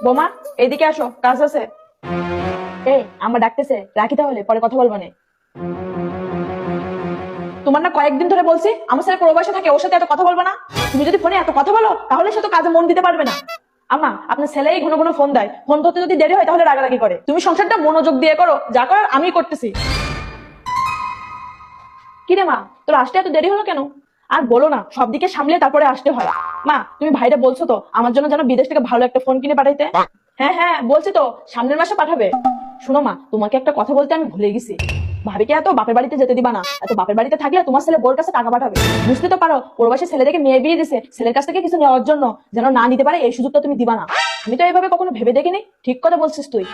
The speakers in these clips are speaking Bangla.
বোমা, এইদিকে আসো, কাজ আছে। এই আমার ডাকতেছে, রাখি তাহলে, পরে কথা বলবো না। তোমার না কয়েকদিন ধরে বলছি আমার সাথে প্রবাসে থাকে, ওর সাথে এত কথা বলবো না। তুমি যদি ফোনে এত কথা বলো তাহলে সে তো কাজে মন দিতে পারবে না। আমা, আপনার ছেলেই ঘন ঘন ফোন দেয়, ফোন ধরতে যদি দেরি হয় তাহলে রাগারাগি করে। তুমি সংসারটা মনোযোগ দিয়ে করো, যা করার আমি করতেছি। কি রে মা, তোর আসতে এত দেরি হলো কেন? আর বলো না, সব দিকে সামলে তারপরে আসতে হয়। মা, তুমি ভাইরে বলছো তো আমার জন্য যেন বিদেশ থেকে ভালো একটা ফোন কিনে পাঠাইতে? হ্যাঁ হ্যাঁ বলছি তো, সামনের মাসে পাঠাবে। শোনো মা, তোমাকে একটা কথা বলতে আমি ভুলে গেছি। ভাবিকে এত বাপের বাড়িতে যেতে দিবা না। এত বাপের বাড়িতে থাকলে তোমার ছেলে বোর কাছে টাকা পাঠাবে। বুঝতে তো পারো প্রবাসী ছেলে দেখে মেয়ে বিয়ে দিছে, ছেলের কাছ থেকে কিছু নেওয়ার জন্য, যেন না নিতে পারে এই সুযোগটা তুমি দিবা না। আমি তো এইভাবে কখনো ভেবে দেখিনি। ঠিক কথা বলছিস তুই।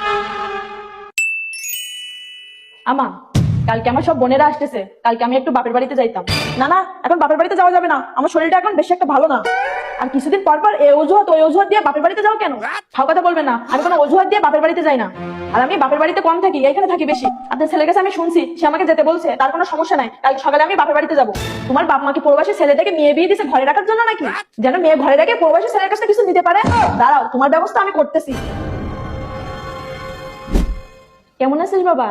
আমা, কালকে আমার সব বোনেরা আসতেছে, কালকে আমি একটু বাপের বাড়িতে যাইতাম। না না, এখন বাপের বাড়িতে যাওয়া যাবে না, আমার শরীরটা এখন বেশি একটা ভালো না। আর কিছুদিন পর পর এই অজুহাত ওই অজুহাত দিয়ে বাপের বাড়িতে যাও কেন? ভাও কথা বলবে না, আমি কোনো অজুহাত দিয়ে বাপের বাড়িতে যাই না। আর আমি বাপের বাড়িতে কম থাকি, এখানে থাকি বেশি। আপনার ছেলের কাছে আমি শুনছি সে আমাকে যেতে বলছে, তার কোনো সমস্যা নাই, কাল সকালে আমি বাপের বাড়িতে যাবো। তোমার বাপ মাকে প্রবাসী ছেলে থেকে মেয়ে বিয়ে দিছে ঘরে রাখার জন্য নাকি? যেন মেয়ে ঘরে রেখে প্রবাসী ছেলের কাছে কিছু নিতে পারে। দাঁড়াও, তোমার ব্যবস্থা আমি করতেছি। কেমন আছিস বাবা?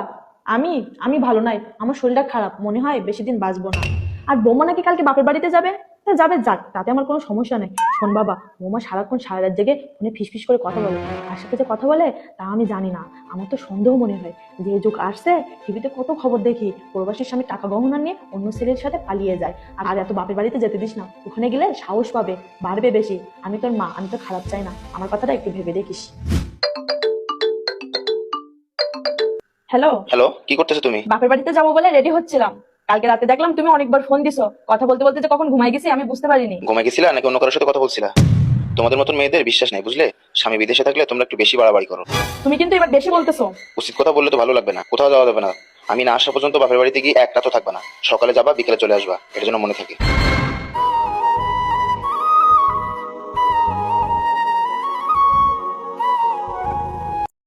আমি আমি ভালো নাই, আমার শরীরটা খারাপ, মনে হয় বেশি দিন বাঁচবো না। আর বৌমা নাকি কালকে বাপের বাড়িতে যাবে। তা যাবে যাক, তাতে আমার কোনো সমস্যা নেই। শোন বাবা, বৌমা সারাক্ষণ সারা রাত জেগে ফোনে ফিসফিস করে কথা বলে। তার সাথে যে কথা বলে তা আমি জানি না। আমার তো সন্দেহ মনে হয় যে এই যুগ আসছে, টিভিতে কত খবর দেখি প্রবাসীর স্বামী টাকা গহনা নিয়ে অন্য ছেলের সাথে পালিয়ে যায়। আর এত বাপের বাড়িতে যেতে দিস না, ওখানে গেলে সাহস পাবে, বাড়বে বেশি। আমি তোর মা, আমি তো খারাপ চাই না, আমার কথাটা একটু ভেবে দেখিস। হ্যালো। হ্যালো, কি করতেছো তুমি? বাপের বাড়িতে যাবো বলে রেডি হচ্ছিলাম। কালকে রাতে দেখলাম তুমি অনেকবার ফোন দিছো, কথা বলতে বলতে যে কখন ঘুমাই গেছি আমি বুঝতে পারিনি। ঘুমাই গেছিলা নাকি অন্য কারোর সাথে কথা বলছিলা? তোমাদের মতন মেয়েদের বিশ্বাস নাই, বুঝলে? স্বামী বিদেশে থাকলে তোমরা একটু বেশি বাড়াবাড়ি করো। তুমি কিন্তু এবার বেশি বলতেছো। উচিত কথা বললে তো ভালো লাগবে না, কোথাও যাওয়া যাবে না। আমি না আসা পর্যন্ত বাপের বাড়িতে গিয়ে একটা তো থাকবে না, সকালে যাবা বিকেলে চলে আসবা, এটার জন্য মনে থাকে।